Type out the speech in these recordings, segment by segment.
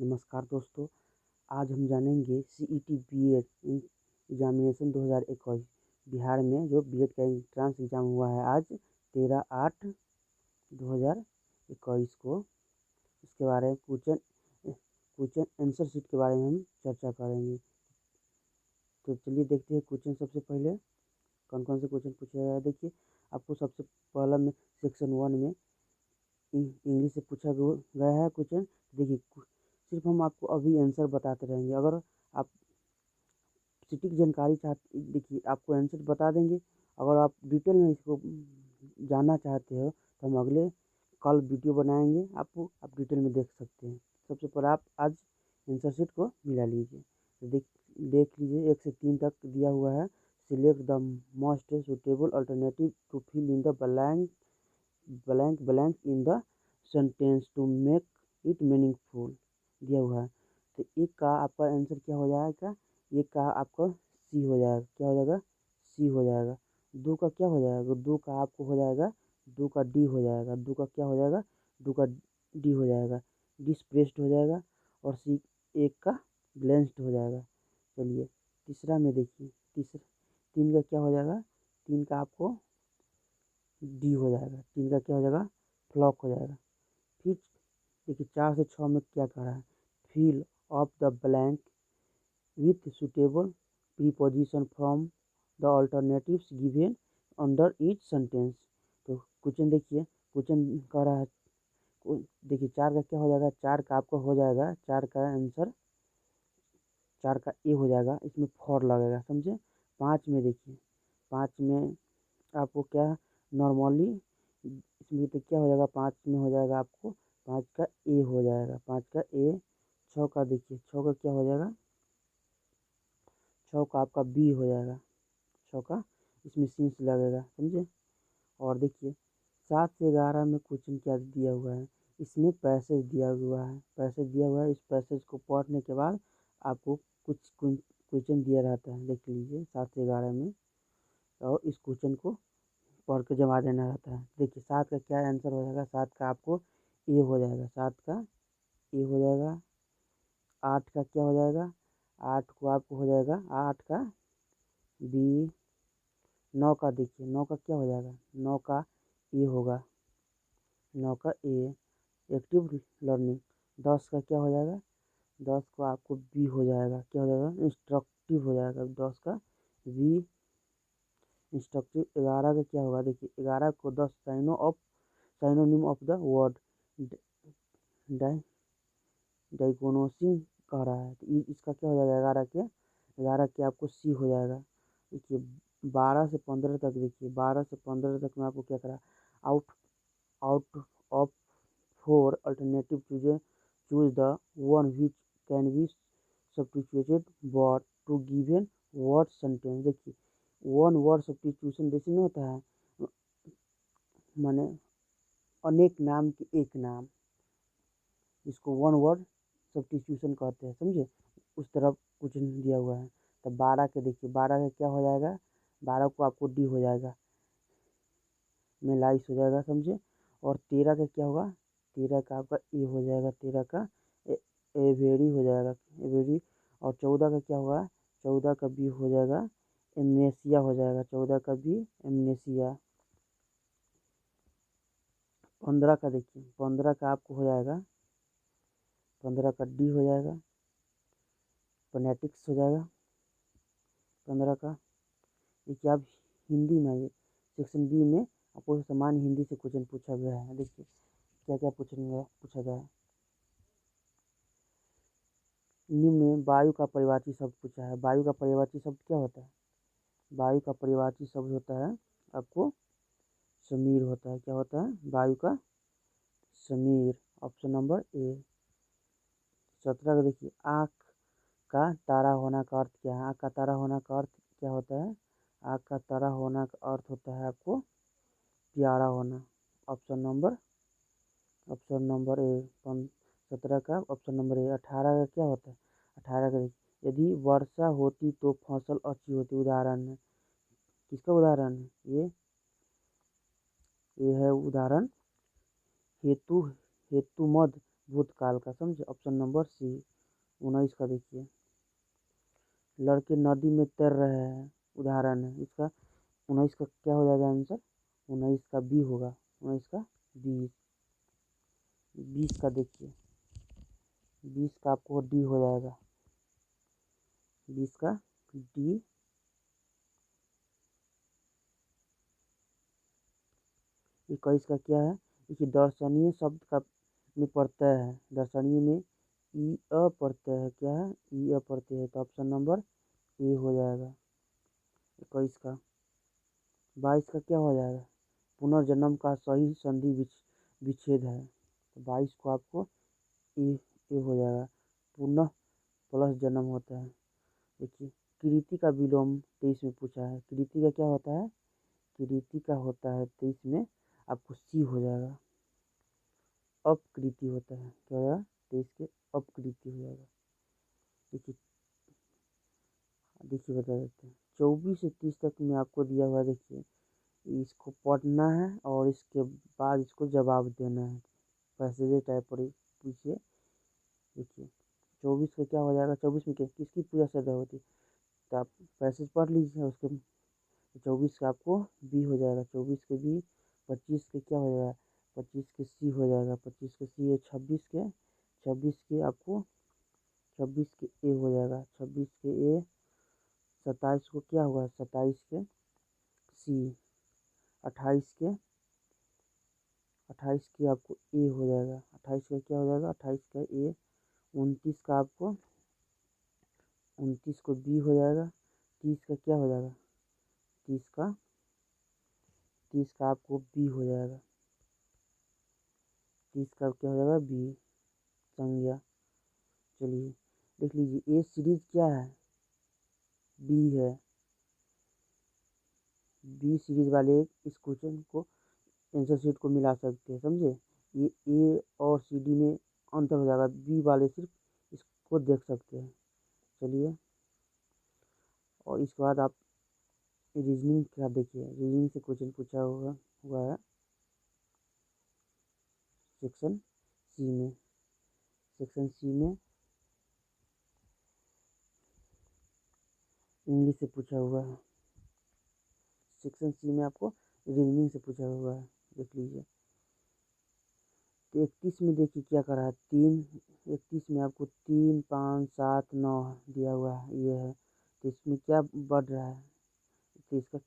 नमस्कार दोस्तों, आज हम जानेंगे सीईटी बीएड एग्जामिनेशन 2021 बिहार में जो बीएड का एंट्रेंस एग्ज़ाम हुआ है आज 13/8/2021 को। इसके बारे में क्वेश्चन क्वेश्चन आंसर शीट के बारे में हम चर्चा करेंगे। तो चलिए देखते हैं क्वेश्चन। सबसे पहले कौन कौन से क्वेश्चन पूछा गया है। देखिए, आपको सबसे पहला में सेक्शन 1 में इंग्लिश से पूछा गया है क्वेश्चन। देखिए, सिर्फ हम आपको अभी आंसर बताते रहेंगे। अगर आप सटीक जानकारी चाहते, देखिए आपको आंसर बता देंगे। अगर आप डिटेल में इसको जानना चाहते हो तो हम अगले कल वीडियो बनाएंगे, आपको आप डिटेल में देख सकते हैं। सबसे पहले आप आज आंसर शीट को मिला लीजिए। तो देख लीजिए, 1 से 3 तक दिया हुआ है। Select the most suitable alternative to fill in the blank in the sentence to make it meaningful दिया हुआ है। तो एक का आपका आंसर क्या हो जाएगा, एक का आपका सी हो जाएगा। क्या हो जाएगा? सी हो जाएगा। दो का क्या हो जाएगा? दो का आपको हो जाएगा, दो का डी हो जाएगा। दो का क्या हो जाएगा? दो का डी हो जाएगा, डिस्प्लेस्ड हो जाएगा। और सी एक का ब्लेंस्ड हो जाएगा। चलिए तीसरा में देखिए, तीसरा 3 का क्या हो जाएगा? 3 का आपको डी हो जाएगा। 3 का क्या हो जाएगा? फ्लॉप हो जाएगा। फिर देखिए 4 से 6 में क्या कर रहा है? Fill of the blank with suitable preposition from the alternatives given under each sentence। तो क्वेश्चन देखिए, क्वेश्चन कह रहा है, देखिए 4 का क्या हो जाएगा? 4 का आपका हो जाएगा, 4 का आंसर 4 का ए हो जाएगा। इसमें फॉर लगेगा, समझे। 5 में देखिए, 5 में आपको क्या नॉर्मली इसमें तो क्या हो जाएगा? 5 में हो जाएगा आपको 5 का ए हो जाएगा, 5 का ए। 6 का देखिए, 6 का क्या हो जाएगा? 6 का आपका बी हो जाएगा। 6 का इसमें सिंस लगेगा, समझे। और देखिए 7 से 11 में क्वेश्चन क्या दिया हुआ है? इसमें पैसेज दिया हुआ है, पैसेज दिया हुआ है। इस पैसेज को पढ़ने के बाद आपको कुछ क्वेश्चन दिया रहता है, देख लीजिए 7 से 11 में। और इस क्वेश्चन को पढ़ के जमा देना रहता है। देखिए 7 का क्या आंसर हो जाएगा? 7 का आपको ए हो जाएगा, 7 का ए हो जाएगा। 8 का क्या हो जाएगा? 8 को आपको हो जाएगा 8 का बी। 9 का देखिए, 9 का क्या हो जाएगा? 9 का ए होगा, 9 का ए एक्टिव लर्निंग। 10 का क्या हो जाएगा? 10 को आपको बी हो जाएगा। क्या हो जाएगा? इंस्ट्रक्टिव हो जाएगा, 10 का बी इंस्ट्रक्टिव। 11 का क्या होगा? देखिए 11 को 10 synonym of the word diagnosis कह रहा है। तो इसका क्या हो जाएगा? 11 के आपको सी हो जाएगा। देखिए 12 से 15 तक, देखिए 12 से 15 तक में आपको क्या करा? Out out of 4 alternative choose the one which can be substituted but to given word sentence. देखिए वन वर्ड सब्स्टिट्यूशन जैसे नहीं होता है, माने अनेक नाम के एक नाम, जिसको वन वर्ड सब्स्टिट्यूशन कहते हैं, समझे। उस तरफ कुछ दिया हुआ है। तो 12 के देखिए, 12 का क्या हो जाएगा? 12 को आपको डी हो जाएगा, मेलाइस हो जाएगा, समझे। और 13 का क्या होगा? 13 का आपका ए हो जाएगा, 13 का एवेरी हो जाएगा, एवेरी। और 14 का क्या होगा? 14 का बी हो जाएगा, एमनेसिया हो जाएगा, 14 का बी एमनेसिया। 15 का देखिए, 15 का आपको हो जाएगा, 15 का डी हो जाएगा, फोनेटिक्स हो जाएगा 15 का। देखिए आप हिंदी में सेक्शन बी में आपको सामान्य हिंदी से क्वेश्चन पूछा गया है। देखिए क्या क्या पूछा गया है। निम्न में वायु का परिवाची शब्द पूछा है। वायु का परिवाची शब्द क्या होता है? वायु का परिवाची शब्द होता है आपको समीर होता है। क्या होता है? वायु का समीर, ऑप्शन नंबर ए। 17 का देखिए, आँख का तारा होना का अर्थ क्या है? आँख का तारा होना का अर्थ क्या होता है? आँख का तारा होना का अर्थ होता है आपको प्यारा होना, ऑप्शन नंबर ए। 17 का ऑप्शन नंबर ए। 18 का क्या होता है? 18 का देखिए, यदि वर्षा होती तो फसल अच्छी होती। उदाहरण है, किसका उदाहरण है ये है उदाहरण। हेतु हेतु मद भूतकाल का, समझे। ऑप्शन नंबर सी 19 का देखिए, लड़के नदी में तैर रहे हैं, उदाहरण है इसका। 19 का क्या हो जाएगा आंसर? 19 का बी होगा, 19 का बी। 20 का देखिए, 20 का आपको डी हो जाएगा, 20 का डी। 21 का क्या है? देखिए दर्शनीय शब्द का में प्रत्यय है, दर्शनीय में ई अ प्रत्यय है, क्या है? ई अ प्रत्यय है, तो ऑप्शन नंबर ए हो जाएगा 21 का। 22 का क्या हो जाएगा? पुनर्जन्म का सही संधि विच्छेद है, तो 22 को आपको ए हो जाएगा। पुनः प्लस जन्म होता है। देखिए कृति का विलोम 23 में पूछा है, कृति का क्या होता है? कृति का होता है 23 में आपको सी हो जाएगा, अपकृति होता है, क्या होगा? 23 के अपकृति हो जाएगा। देखिए देखिए बता देते हैं, 24 से 30 तक में आपको दिया हुआ है। देखिए इसको पढ़ना है और इसके बाद इसको जवाब देना है, पैसेज टाइप पर पूछिए। देखिए 24 का क्या हो जाएगा? 24 में किसकी पूजा श्रद्धा होती है? तो आप पैसेज पढ़ लीजिए उसके। 24 का आपको बी हो जाएगा, 24 के बी। 25 के क्या हो जाएगा? 25 के सी हो जाएगा, 25 के सी है। 26 के आपको 26 के ए हो जाएगा, 26 के ए। 27 को क्या होगा? 27 के सी। 28 के 28 के आपको ए हो जाएगा, 28 का क्या हो जाएगा? 28 का ए। 29 का आपको 29 को बी हो जाएगा। 30 का क्या हो जाएगा? 30 का आपको बी हो जाएगा, 30 का क्या हो जाएगा? बी संज्ञा। चलिए देख लीजिए, ए सीरीज क्या है? बी है। बी सीरीज वाले इस क्वेश्चन को आंसर शीट को मिला सकते हैं, समझे। ये ए और सी डी में अंतर हो जाएगा, बी वाले सिर्फ इसको देख सकते हैं। चलिए, और इसके बाद आप रीजनिंग क्या देखिए, रीजनिंग से क्वेश्चन पूछा हुआ है सेक्शन सी में। सेक्शन सी में इंग्लिश से पूछा हुआ है, सेक्शन सी में आपको रीजनिंग से पूछा हुआ है, देख लीजिए। तो 31 में देखिए क्या करा है, 31 में आपको 3, 5, 7, 9 दिया हुआ है, ये है। तो इसमें क्या बढ़ रहा है? तो इसका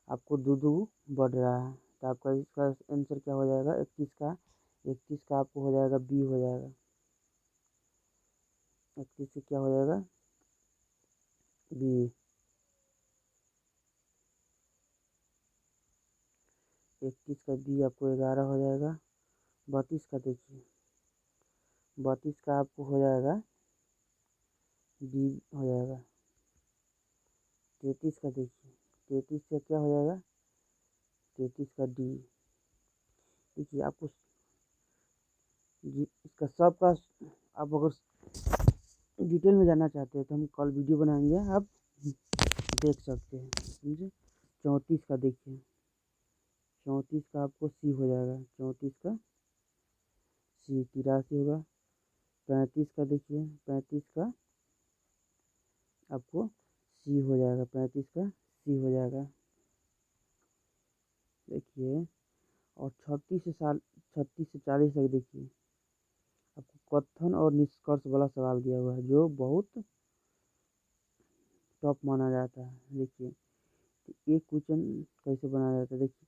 आपको दो बढ़ रहा है, तो आपका इसका आंसर क्या हो जाएगा? 31 का आपको हो जाएगा बी हो जाएगा, 31 से क्या हो जाएगा? बी। 31 का बी आपको 11 हो जाएगा। 32 का देखिए, 32 का आपको हो जाएगा बी हो जाएगा। 33 का देखिए, 33 का क्या हो जाएगा? 33 का डी। देखिए आपको इसका सब का आप अगर डिटेल में जानना चाहते हैं तो हम कल वीडियो बनाएंगे, आप देख सकते हैं, समझे। 34 का देखिए, 34 का आपको सी हो जाएगा, 34 का सी। 83 होगा। 35 का देखिए, 35 का आपको सी हो जाएगा, 35 का सी हो जाएगा। देखिए, और 36 से 40 तक देखिए, आपको कथन और निष्कर्ष वाला सवाल दिया हुआ है, जो बहुत टफ माना जाता है। देखिए तो एक क्वेश्चन कैसे बनाया जाता है, देखिए।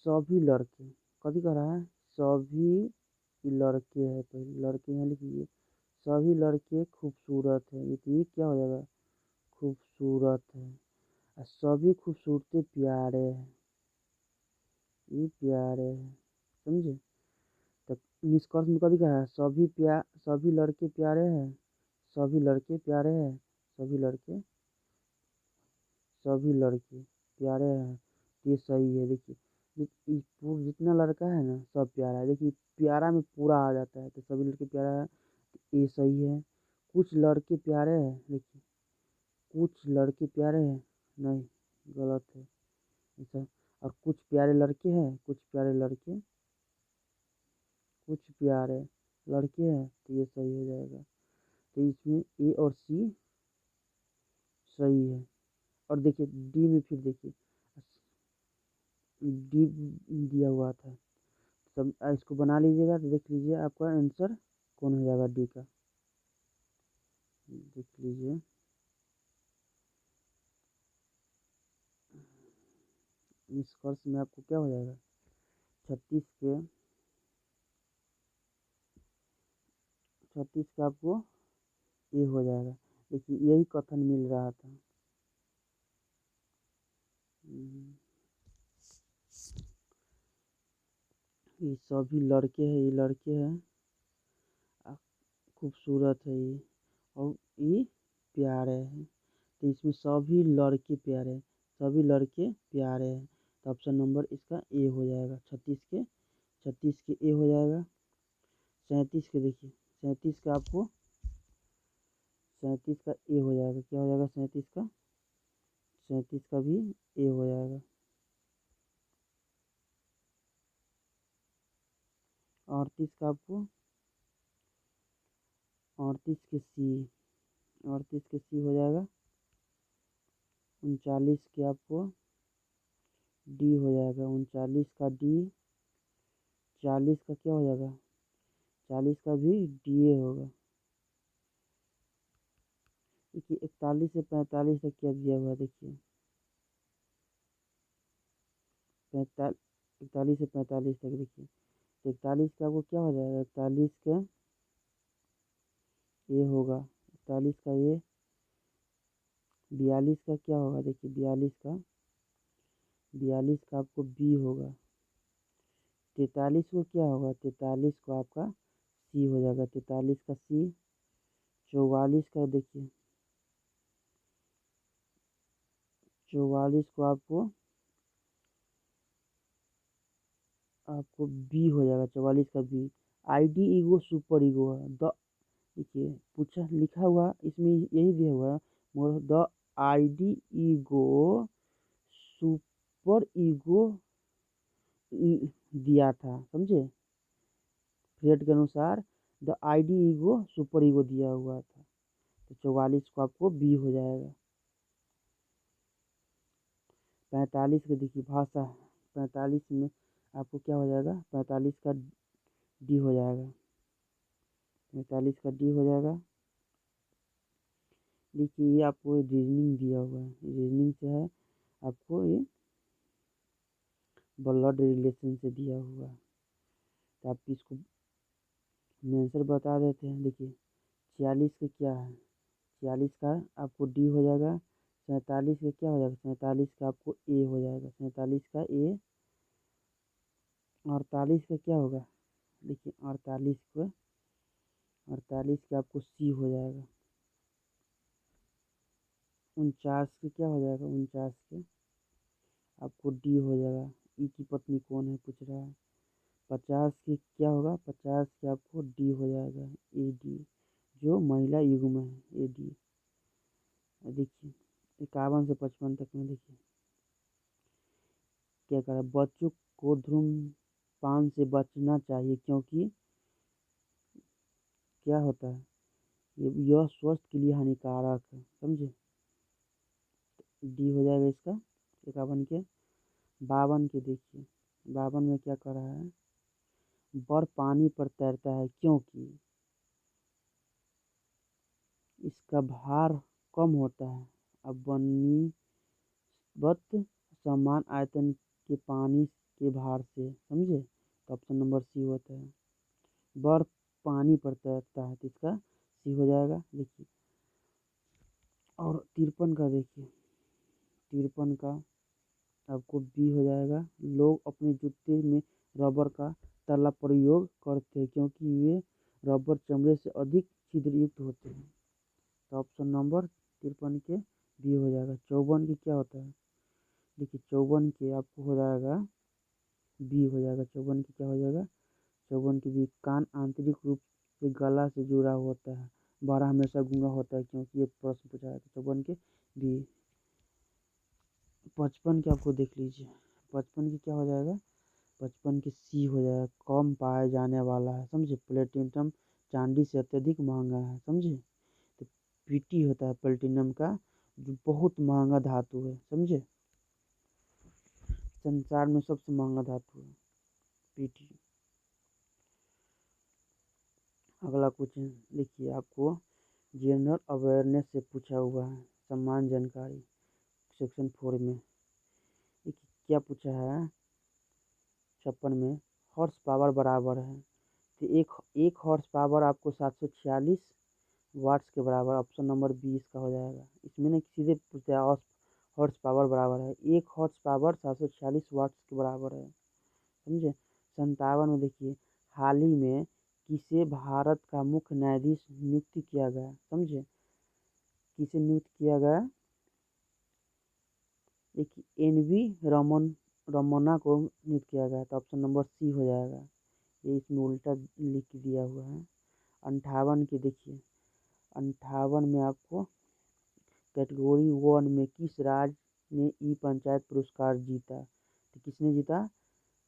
सभी लड़के, कभी कह रहा है सभी लड़के हैं, तो लड़के यहाँ लिखिए, सभी लड़के खूबसूरत है, ये क्या हो जाएगा? खूबसूरत है। और सभी खूबसूरती प्यारे हैं, ये प्यारे हैं, समझे। तो निष्कर्ष में कभी कहा है सभी लड़के प्यारे हैं, सभी लड़के प्यारे हैं, सभी लड़के सभी लड़के प्यारे हैं, ये सही है। देखिए जितना लड़का है ना सब प्यारा है, देखिए प्यारा में पूरा आ जाता है, तो सभी लड़के प्यारा है, तो ये सही है। कुछ लड़के प्यारे हैं, देखिए कुछ लड़के प्यारे हैं, नहीं, गलत है ऐसा। और कुछ प्यारे लड़के हैं, कुछ प्यारे लड़के, कुछ प्यारे लड़के हैं तो ये सही हो जाएगा। तो इसमें ए और सी सही है। और देखिए डी में फिर देखिए डी दिया हुआ था। सब इसको बना लीजिएगा तो देख लीजिए आपका आंसर कौन हो जाएगा डी का। देख लीजिए निष्कर्ष में आपको क्या हो जाएगा 36 का आपको ए हो जाएगा। देखिए यही कथन मिल रहा था। ये सभी लड़के हैं, ये लड़के हैं, खूबसूरत है ये और ये प्यारे हैं। तो इसमें सभी लड़के प्यारे हैं, सभी लड़के प्यारे हैं। तो ऑप्शन नंबर इसका ए हो जाएगा। 36 के ए हो जाएगा। 37 के देखिए 37 का ए हो जाएगा। क्या हो जाएगा 37 का भी ए हो जाएगा। 38 का आपको 38 के सी हो जाएगा। 39 के आपको डी हो जाएगा। 39 का डी। 40 का क्या हो जाएगा 40 का भी डी ए होगा। देखिए 41 से 45 तक क्या दिया हुआ है देखिए 41 से 45 तक देखिए। 41 का आपको क्या हो जाएगा 41 का ए होगा। 41 का ए। 42 का क्या होगा देखिए 42 का आपको बी होगा। 43 को क्या होगा 43 को आपका सी हो जाएगा। 43 का सी। 44 का देखिए 44 को आपको बी हो जाएगा। 44 का बी। आईडी ईगो सुपर ईगो है द। देखिए पूछा लिखा हुआ इसमें यही दिया हुआ है more the id ego super ego दिया था समझे। फ्रेड के अनुसार the id ego super ego दिया हुआ था। तो 44 को आपको बी हो जाएगा। 45 का देखिए भाषा। 45 में आपको क्या हो जाएगा 45 का डी हो जाएगा। 45 का डी हो जाएगा। देखिए ये आपको रीजनिंग दिया हुआ है। रीजनिंग से है आपको ये ब्लड रिलेशन से दिया हुआ है। तो आप इसको आंसर बता देते हैं। देखिए 46 का क्या है 46 का आपको डी हो जाएगा। 47 का क्या हो जाएगा 47 का आपको ए हो जाएगा। 47 का ए। 48 का क्या होगा देखिए 48 का आपको सी हो जाएगा। 49 का क्या हो जाएगा 49 के आपको डी हो जाएगा। ई की पत्नी कौन है पूछ रहा है। 50 की क्या होगा 50 के आपको डी हो जाएगा। ए डी जो महिला युग्म है ए डी। देखिए 51 से 55 तक में देखिए क्या करा बच्चों को धूम्रपान से बचना चाहिए क्योंकि क्या होता है यह स्वास्थ्य के लिए हानिकारक है समझे। डी हो जाएगा इसका 51 के। 52 के देखिए 52 में क्या कर रहा है बर्फ पानी पर तैरता है क्योंकि इसका भार कम होता है अब बनिस्बत समान आयतन के पानी के भार से समझे। तो ऑप्शन नंबर सी होता है। बर्फ पानी पर तैरता है तो इसका सी हो जाएगा। देखिए और 53 का देखिए 53 का आपको बी हो जाएगा। लोग अपने जूते में रबर का तला प्रयोग करते हैं क्योंकि वे रबर चमड़े से अधिक छिद्रयुक्त होते हैं। तो ऑप्शन नंबर 53 के बी हो जाएगा। 54 के क्या होता है देखिए 54 के आपको हो जाएगा बी हो जाएगा। 54 के क्या हो जाएगा 54 के बी। कान आंतरिक रूप से गला से जुड़ा होता है बड़ा हमेशा गूंगा होता है क्योंकि ये प्रश्न पूछा है। तो 54 के बी। 55 के आपको देख लीजिए 55 की क्या हो जाएगा 55 की सी हो जाएगा, कम पाया जाने वाला है, समझे। प्लेटिनम चांदी से अत्यधिक महंगा है, समझे। तो पीटी होता है प्लेटिनम का, जो बहुत महंगा धातु है, समझे। संसार में सबसे महंगा धातु है पीटी। अगला क्वेश्चन देखिए, आपको जनरल अवेयरनेस से पूछा हुआ है, समान जानकारी सेक्शन 4 में। देखिए क्या पूछा है, 56 में हॉर्स पावर बराबर है, तो एक हॉर्स पावर आपको 746 वाट्स के बराबर, ऑप्शन नंबर 20 का हो जाएगा। इसमें ना सीधे पूछता है हॉर्स पावर बराबर है, एक हॉर्स पावर 746 वाट्स के बराबर है, समझे। 57 में देखिए, हाल ही में किसे भारत का मुख्य न्यायाधीश नियुक्त किया गया, समझे। किसे नियुक्त किया गया, देखिए रमन्ना को नियुक्त किया गया, तो ऑप्शन नंबर सी हो जाएगा। ये इसमें उल्टा लिख दिया हुआ है। 58 की देखिए, 58 में आपको कैटेगरी 1 में किस राज्य ने ई पंचायत पुरस्कार जीता, तो किसने जीता,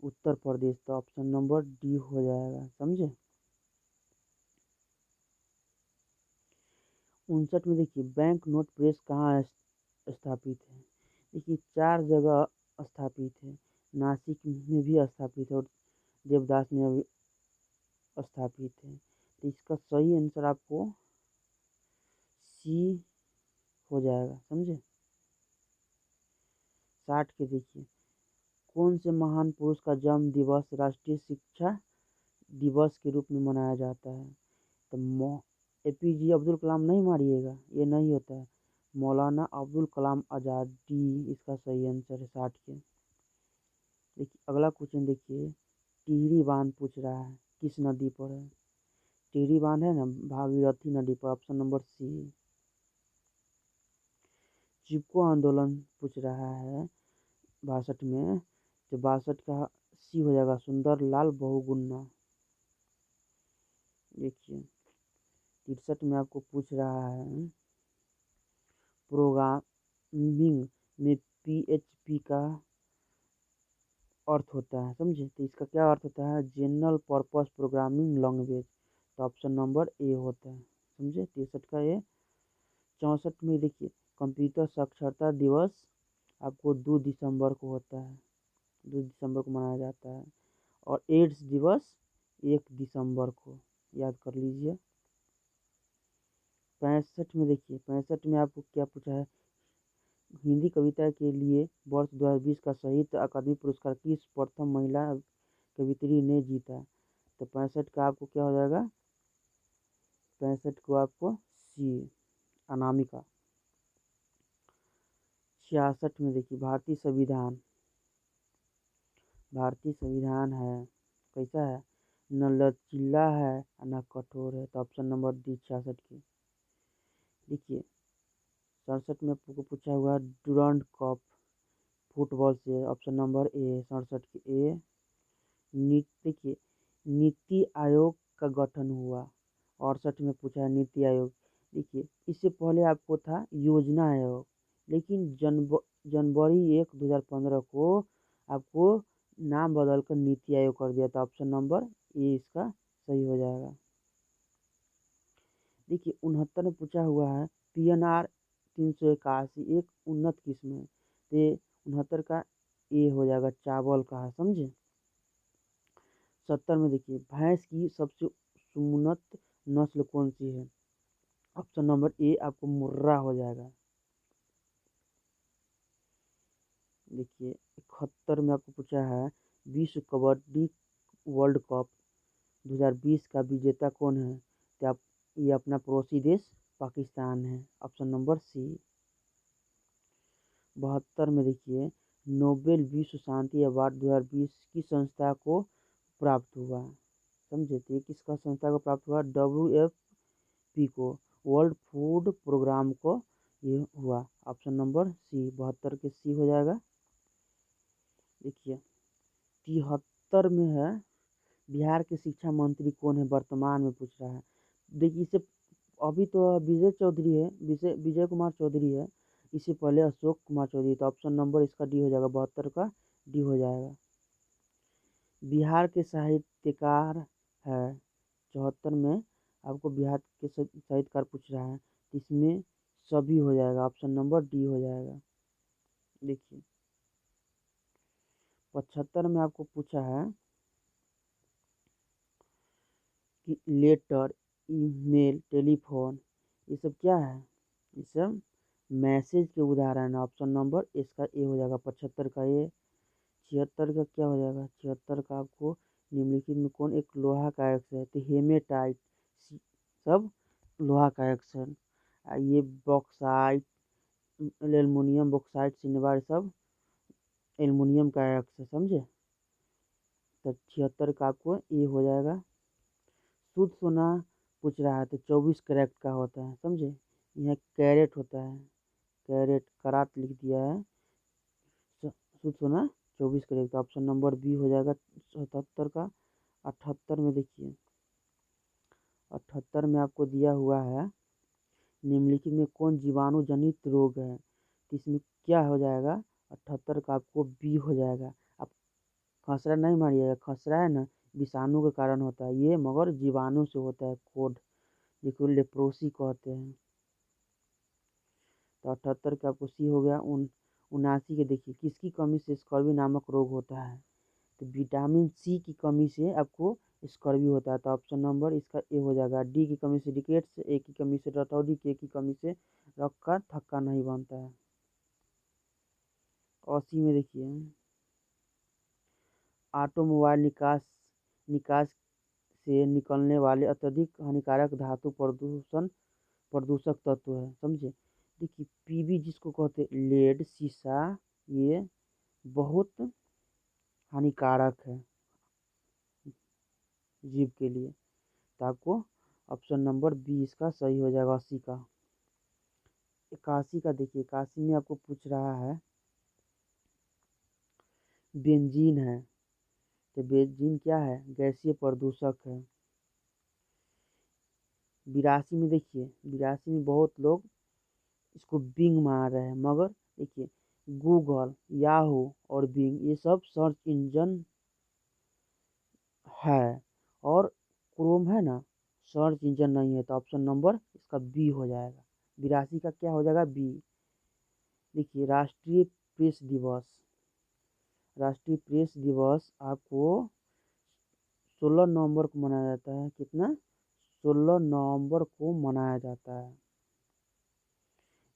उत्तर प्रदेश, तो ऑप्शन नंबर डी हो जाएगा, समझे। 59 में देखिए, बैंक नोट प्रेस कहाँ स्थापित है, देखिए 4 जगह स्थापित है, नासिक में भी स्थापित है और देवदास में भी स्थापित है, तो इसका सही आंसर आपको सी हो जाएगा, समझे। 60 के देखिए, कौन से महान पुरुष का जन्म दिवस राष्ट्रीय शिक्षा दिवस के रूप में मनाया जाता है, तो एपीजे अब्दुल कलाम नहीं मारिएगा, ये नहीं होता है, मौलाना अब्दुल कलाम आज़ादी इसका सही आंसर है 60 के। देखिए अगला क्वेश्चन देखिए, टिहरी बांध पूछ रहा है, किस नदी पर है, टिहरी बांध है ना भागीरथी नदी पर, ऑप्शन नंबर सी। चिपको आंदोलन पूछ रहा है 62 में, तो 62 का सी हो जाएगा, सुंदर लाल बहुगुणा। देखिए 63 में आपको पूछ रहा है, प्रोग्रामिंग में पीएचपी का अर्थ होता है, समझे, तो इसका क्या अर्थ होता है, जनरल पर्पस प्रोग्रामिंग लैंग्वेज, तो ऑप्शन नंबर ए होता है, समझे। 63 का ये। 64 में देखिए, कंप्यूटर साक्षरता दिवस आपको 2 दिसंबर को होता है, 2 दिसंबर को मनाया जाता है, और एड्स दिवस 1 दिसंबर को, याद कर लीजिए। 65 में देखिए, 65 में आपको क्या पूछा है, हिंदी कविता के लिए वर्ष 2020 का साहित्य अकादमी पुरस्कार किस प्रथम महिला कवियत्री ने जीता, तो 65 का आपको क्या हो जाएगा, 65 को आपको सी, अनामिका। 66 में देखिए, भारतीय संविधान है, कैसा है, न लचीला है न कठोर है, तो ऑप्शन नंबर डी 66 की। देखिए 67 में आपको पूछा हुआ डुरंड कप फुटबॉल से, ऑप्शन नंबर ए 67 की ए। देखिए नीति आयोग का गठन हुआ, 68 में पूछा है नीति आयोग। देखिए इससे पहले आपको था योजना आयोग, लेकिन जनवरी 1 2015 को आपको नाम बदलकर नीति आयोग कर दिया था, ऑप्शन नंबर ए इसका सही हो जाएगा। देखिए 69 में पूछा हुआ है, पीएनआर 381 एक उन्नत किस्म है, तो 69 का ए हो जाएगा, चावल का है, समझे। 70 में देखिए, भैंस की सबसे सुन्नत नस्ल कौन सी है, ऑप्शन नंबर ए आपको मुर्रा हो जाएगा। देखिए 71 में आपको पूछा है, विश्व कबड्डी वर्ल्ड कप 2020 का विजेता कौन है, तो आप ये अपना पड़ोसी देश पाकिस्तान है, ऑप्शन नंबर सी। 72 में देखिए, नोबेल विश्व शांति अवार्ड 2020 की संस्था को प्राप्त हुआ, समझे, तो किसका संस्था को प्राप्त हुआ, WFP को, वर्ल्ड फूड प्रोग्राम को ये हुआ, ऑप्शन नंबर सी, 72 के सी हो जाएगा। देखिए 73 में है, बिहार के शिक्षा मंत्री कौन है वर्तमान में पूछ रहा है। देखिए इसे अभी तो विजय कुमार चौधरी है, इससे पहले अशोक कुमार चौधरी, तो ऑप्शन नंबर इसका डी हो जाएगा, 72 का डी हो जाएगा। बिहार के साहित्यकार है। 74 में आपको बिहार के साहित्यकार पूछ रहा है, इसमें सभी हो जाएगा, ऑप्शन नंबर डी हो जाएगा। देखिए 75 में आपको पूछा है कि लेटर, ईमेल, टेलीफोन, ये सब क्या है? ये सब मैसेज के उदाहरण है। ऑप्शन नंबर इसका ए हो जाएगा 75 का ए। 76 का क्या हो जाएगा? 76 का आपको निम्नलिखित में कौन एक लोहा का अयस्क है? तो हेमेटाइट, सब लोहा का अयस्क है। ये बॉक्साइट, एल्युमिनियम, बॉक्साइट, सिल्वर, सब एल्युमिनियम का अयस्क है, समझे? तो 76 का आपको ए हो जाएगा। शुद्ध सोना पूछ रहा है तो 24 कैरेट का होता है, समझे? यहाँ कैरेट होता है, कैरेट कराट लिख दिया है। शुद्ध सोना 24 कैरेट, तो ऑप्शन नंबर बी हो जाएगा 77 का। 78 में देखिए, 78 में आपको दिया हुआ है निम्नलिखित में कौन जीवाणु जनित रोग है? तो इसमें क्या हो जाएगा? 78 का आपको बी हो जाएगा। आप खसरा नहीं मारिएगा, खसरा है ना विषाणु के कारण होता है ये, मगर जीवाणु से होता है, कोड जिसको लेप्रोसी कहते हैं। तो 78 का आपको सी हो गया। 79 के देखिए, किसकी कमी से स्कर्वी नामक रोग होता है? तो विटामिन सी की कमी से आपको स्कर्वी होता है, तो ऑप्शन नंबर इसका ए हो जाएगा। डी की कमी से रिकेट्स, ए की कमी से रतौंधी, के की कमी से रक्त का थक्का नहीं बनता है। 80 में देखिए, ऑटोमोबाइल निकास से निकलने वाले अत्यधिक हानिकारक धातु प्रदूषक तत्व है, समझे? देखिए पीबी जिसको कहते हैं, लेड, शीशा, ये बहुत हानिकारक है जीव के लिए। तो आपको ऑप्शन नंबर बी इसका सही हो जाएगा 80 का। 81 का देखिए, 81 में आपको पूछ रहा है बेंजीन है। तो बेंजीन क्या है? गैसीय प्रदूषक है। 82 में देखिए, 82 में बहुत लोग इसको बिंग मार रहे हैं, मगर देखिए गूगल, याहू और बिंग ये सब सर्च इंजन है, और क्रोम है ना सर्च इंजन नहीं है, तो ऑप्शन नंबर इसका बी हो जाएगा। 82 का क्या हो जाएगा? बी। देखिए राष्ट्रीय प्रेस दिवस, राष्ट्रीय प्रेस दिवस आपको 16 नवंबर को मनाया जाता है। कितना? 16 नवंबर को मनाया जाता है।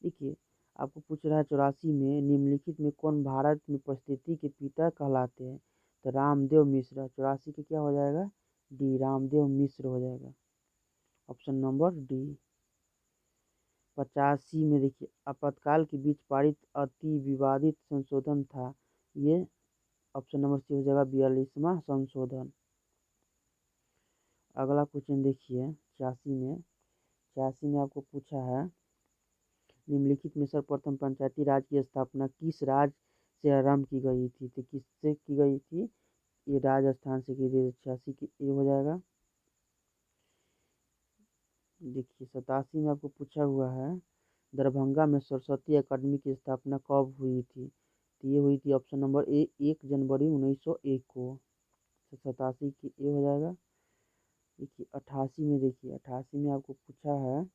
देखिए आपको पूछ रहा है 84 में निम्नलिखित में कौन भारत में परिस्थिति के पिता कहलाते हैं? तो रामदेव मिश्र। 84 का क्या हो जाएगा? डी, रामदेव मिश्र हो जाएगा, ऑप्शन नंबर डी। 85 में देखिए, आपातकाल के बीच पारित अति विवादित संशोधन था, ये ऑप्शन नंबर सी हो जाएगा 42वां संशोधन। अगला क्वेश्चन देखिए 86 में आपको पूछा है निम्नलिखित में सर्वप्रथम पंचायती राज की स्थापना किस राज्य से आरंभ की गई थी? तो किससे की गई थी? ये राजस्थान से की गई। 86 की ये हो जाएगा। देखिए 87 में आपको पूछा हुआ है दरभंगा में सरस्वती अकादमी की स्थापना कब हुई थी? तो ये हुई थी ऑप्शन नंबर ए 1 जनवरी 1901 को। 87 की ए हो जाएगा। देखिए 88 में देखिए, 88 में आपको पूछा है,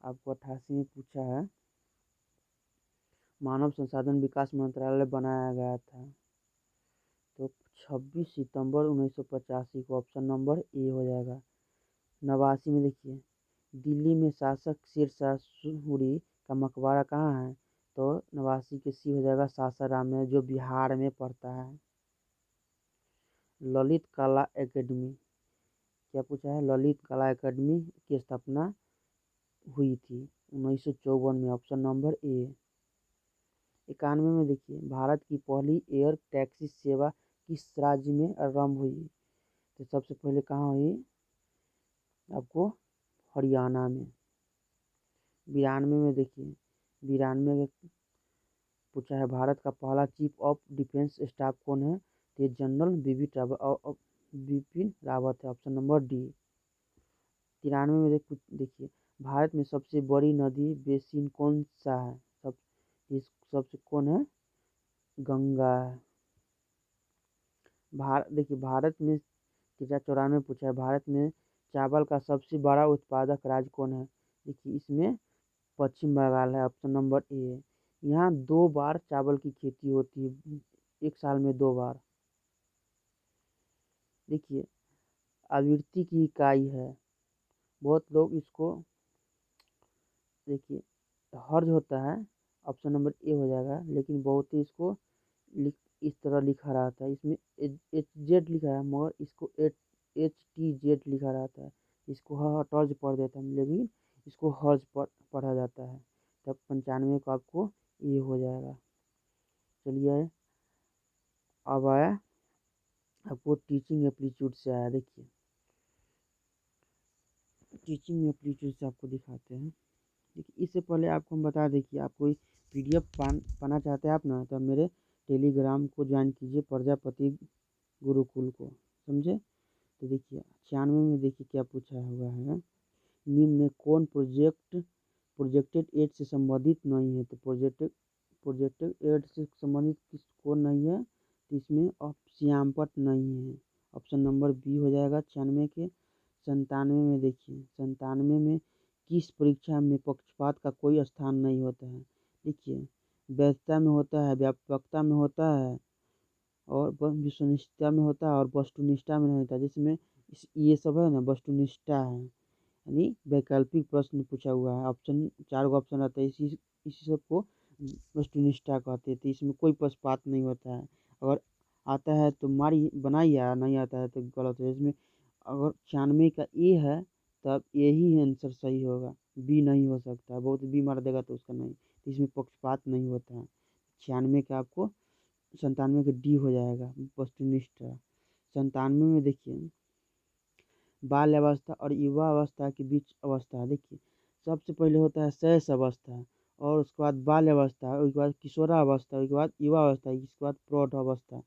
आपको 88 में पूछा है मानव संसाधन विकास मंत्रालय बनाया गया था, तो 26 सितंबर 1985 को, ऑप्शन नंबर ए हो जाएगा। 89 में देखिए, दिल्ली में शासक शेरशाह सूरी का मकबरा कहाँ है? तो 89 के सी हो जाएगा सासाराम में, जो बिहार में पड़ता है। ललित कला एकेडमी, क्या पूछा है? ललित कला एकेडमी की स्थापना हुई थी 1954 में, ऑप्शन नंबर ए। 91 में देखिए, भारत की पहली एयर टैक्सी सेवा किस राज्य में आरंभ हुई? तो सबसे पहले कहाँ हुई? आपको हरियाणा में। 92 में देखिए, 92 में पूछा है भारत का पहला चीफ ऑफ डिफेंस स्टाफ कौन है? तो जनरल बिपिन रावत है, ऑप्शन नंबर डी। 93 में देखिए, भारत में सबसे बड़ी नदी बेसिन कौन सा है? सबसे कौन है? गंगा है। देखिए भारत में 94 पूछा है, भारत में चावल का सबसे बड़ा उत्पादक राज्य कौन है? देखिए इसमें पश्चिम बंगाल है, ऑप्शन नंबर ए है। यहाँ 2 बार चावल की खेती होती है, एक साल में 2 बार। देखिए आवृत्ति की इकाई है, बहुत लोग इसको देखिए हर्ज होता है, ऑप्शन नंबर ए हो जाएगा, लेकिन बहुत ही इसको इस तरह लिखा रहता है, इसमें एच जेड लिखा है मगर इसको एच टी जेड लिखा रहता है, इसको हर्ज पढ़ देता है, लेकिन इसको हर्ज पढ़ा जाता है। तब 95 को आपको ये हो जाएगा। चलिए अब आया आपको टीचिंग एप्टीट्यूड से आया। देखिए टीचिंग एप्टीट्यूड से आपको दिखाते हैं। देखिए इससे पहले आपको हम बता दें कि आप कोई पीडीएफ पाना चाहते हैं आप ना, तो मेरे टेलीग्राम को ज्वाइन कीजिए, प्रजापति गुरुकुल को, समझे। तो देखिए 96 में देखिए क्या पूछा हुआ है, निम्न में कौन प्रोजेक्टेड एड से संबंधित नहीं है? तो प्रोजेक्टेड एड से संबंधित किस कौन नहीं है? तो इसमें श्यामपट नहीं है, ऑप्शन नंबर बी हो जाएगा 96 के। 97 में देखिए 97 में किस परीक्षा में पक्षपात का कोई स्थान नहीं होता है? देखिए वैधता में होता है, व्यापकता में होता है, और विश्वनिष्ठता में होता है, और वस्तुनिष्ठता में नहीं होता। जिसमें ये सब है ना वस्तुनिष्ठता है, यानी वैकल्पिक प्रश्न पूछा हुआ है। ऑप्शन 4 का ऑप्शन आता है, इसी सब को वस्तुनिष्ठता कहते हैं। तो इसमें कोई पक्षपात नहीं होता है, अगर आता है तो मारी बनाइए, नहीं आता है तो गलत है। इसमें अगर 96 का ए है तब यही आंसर सही होगा, बी नहीं हो सकता, बहुत बी मार देगा तो उसका नहीं। तो इसमें पक्षपात नहीं होता है। 96 का आपको 97 का डी हो जाएगा वस्तुनिष्ठ। 97 में देखिए बाल अवस्था और युवा अवस्था के बीच अवस्था। देखिए सबसे पहले होता है शैशव अवस्था, और उसके बाद बाल अवस्था, उसके बाद किशोरावस्था, उसके बाद युवा अवस्था, इसके बाद प्रौढ़ अवस्था।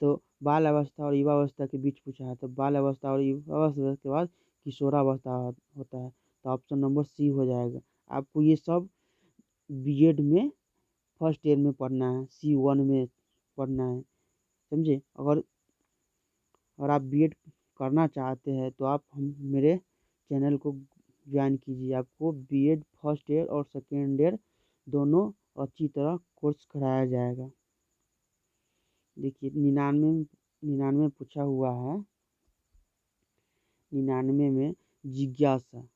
तो बाल अवस्था और युवा अवस्था के बीच पूछा है, तो बाल अवस्था और युवा अवस्था के बाद किशोरावस्था होता है। तो ऑप्शन नंबर सी हो जाएगा। आपको ये सब बीएड में फर्स्ट ईयर में पढ़ना है, C1 में पढ़ना है, समझे। अगर आप बीएड करना चाहते हैं तो आप मेरे चैनल को ज्वाइन कीजिए, आपको बीएड फर्स्ट ईयर और सेकेंड ईयर दोनों अच्छी तरह कोर्स कराया जाएगा। देखिए 99 पूछा हुआ है, 99 में जिज्ञासा।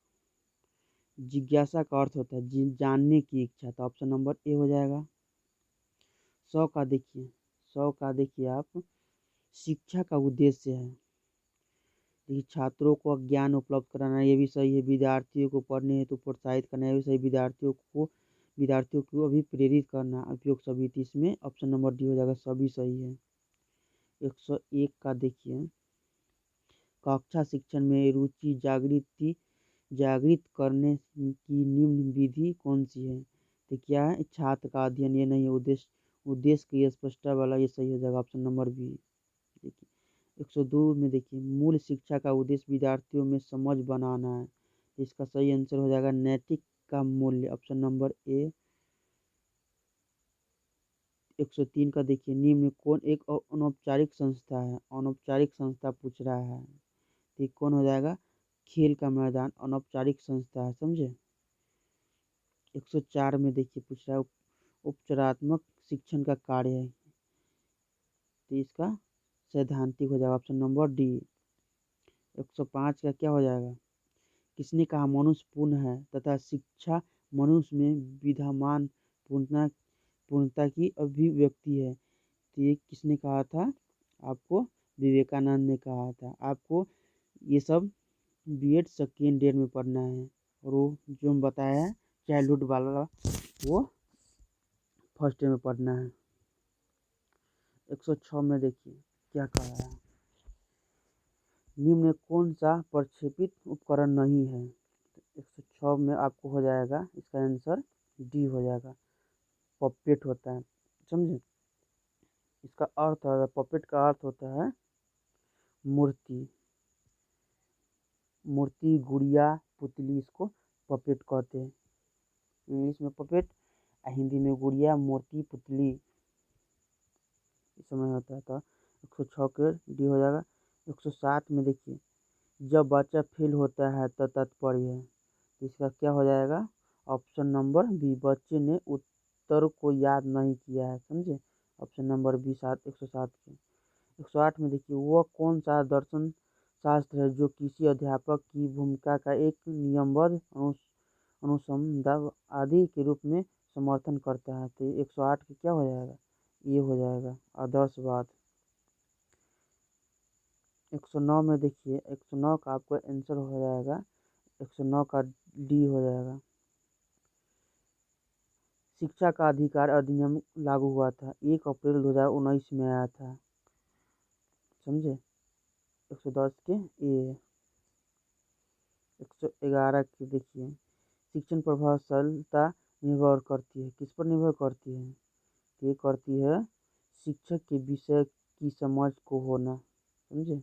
जिज्ञासा का अर्थ होता है जानने की इच्छा, तो ऑप्शन नंबर ए हो जाएगा। 100 का देखिए, 100 का देखिए आप शिक्षा का उद्देश्य है। देखिए छात्रों को ज्ञान उपलब्ध कराना, ये भी सही है। विद्यार्थियों को पढ़ने हेतु प्रोत्साहित करना, ये भी सही। विद्यार्थियों को भी प्रेरित करना, उपयोग सभी। इसमें ऑप्शन नंबर डी हो जाएगा, सभी सही है। 101 का देखिए कक्षा शिक्षण में रुचि जागृत करने की निम्न विधि कौन सी है? तो क्या है, छात्र का अध्ययन, ये नहीं है। उद्देश्य की स्पष्टता वाला, ये सही हो जाएगा, ऑप्शन नंबर बी। देखिए 102 में देखिए मूल शिक्षा का उद्देश्य विद्यार्थियों में समझ बनाना है, इसका सही आंसर हो जाएगा नैतिक का मूल्य, ऑप्शन नंबर ए। 103 का देखिए निम्न में कौन एक अनौपचारिक संस्था है? अनौपचारिक संस्था पूछ रहा है, तो कौन हो जाएगा? खेल का मैदान अनौपचारिक संस्था है, समझे। 104 में देखिए पूछ रहा है उपचारात्मक शिक्षण का कार्य है, तो इसका सैद्धांतिक हो जाएगा, ऑप्शन नंबर डी। 105 का क्या हो जाएगा? किसने कहा मनुष्य पूर्ण है तथा शिक्षा मनुष्य में विद्यमान पूर्णता की अभिव्यक्ति है? तो ये किसने कहा था? आपको विवेकानंद ने कहा था। आपको ये सब बीएड सेकेंड ईयर में पढ़ना है, और वो जो हम बताया है चाइल्डहुड वाला वो फर्स्ट ईयर में पढ़ना है। 106 में देखिए क्या कहा है, निम्न में कौन सा प्रक्षेपित उपकरण नहीं है? 106 में आपको हो जाएगा, इसका आंसर डी हो जाएगा, पपेट होता है, समझे। इसका अर्थ है, पपेट का अर्थ होता है मूर्ति, गुड़िया, पुतली, इसको पपेट कहते हैं। इंग्लिश में पपेट, हिंदी में गुड़िया, मूर्ति, पुतली, इस समय होता है। तो 106 के डी हो जाएगा। 107 में देखिए, जब बच्चा फेल होता है तो तात्पर्य है, इसका क्या हो जाएगा? ऑप्शन नंबर बी, बच्चे ने उत्तर को याद नहीं किया है, समझे? ऑप्शन नंबर बी 107 के। 108 में देखिए, वह कौन सा दर्शन शास्त्र है जो किसी अध्यापक की भूमिका का एक नियमबद्ध अनुसंधान आदि के रूप में समर्थन करता है? तो 108 के क्या हो जाएगा? ये हो जाएगा आदर्शवाद। 109 में देखिए, 109 का आपको आंसर हो जाएगा, 109 का डी हो जाएगा। शिक्षा का अधिकार अधिनियम लागू हुआ था 1 अप्रैल 2019 में आया था, समझे? 110 के ए। 111 के देखिए, शिक्षण प्रभावशीलता निर्भर करती है, किस पर निर्भर करती है? ये करती है शिक्षक के विषय की समझ को होना, समझे?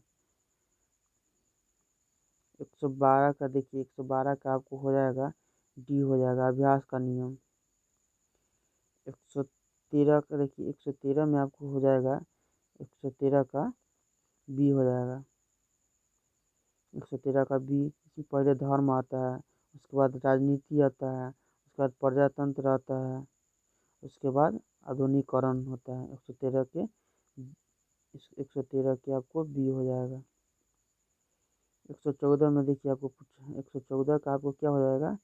112 का देखिए, 112 का आपको हो जाएगा डी हो जाएगा, अभ्यास का नियम। 113 का देखिए, 113 में आपको हो जाएगा, 113 का बी हो जाएगा। 113 का बी, इसमें पहले धर्म आता है, उसके बाद राजनीति आता है, उसके बाद प्रजातंत्र आता है, उसके बाद आधुनिकीकरण होता है। 113 के 113 के आपको बी हो जाएगा। 114 में देखिए, आपको पूछा 114 का आपको क्या हो जाएगा?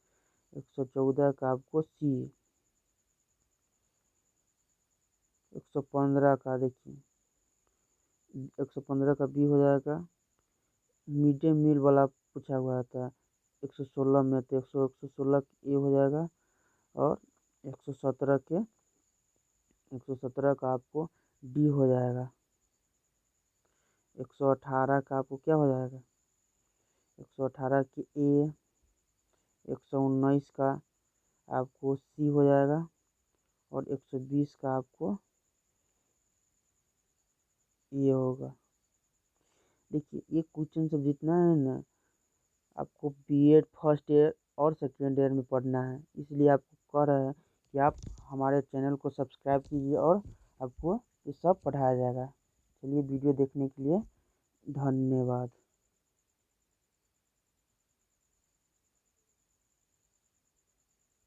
114 का आपको सी। 115 का देखिए, 115 का बी हो जाएगा, मिड डे मील वाला पूछा हुआ था 116 में, तो 116 ए हो जाएगा। और 117 के 117 का आपको डी हो जाएगा। 118 का आपको क्या हो जाएगा? 118 की ए। 119 का आपको सी हो जाएगा, और 120 का आपको ये होगा। देखिए, ये क्वेश्चन सब जितना है ना, आपको बीएड फर्स्ट ईयर और सेकेंड ईयर में पढ़ना है, इसलिए आपको कह रहे हैं कि आप हमारे चैनल को सब्सक्राइब कीजिए और आपको ये सब पढ़ाया जाएगा। चलिए, वीडियो देखने के लिए धन्यवाद।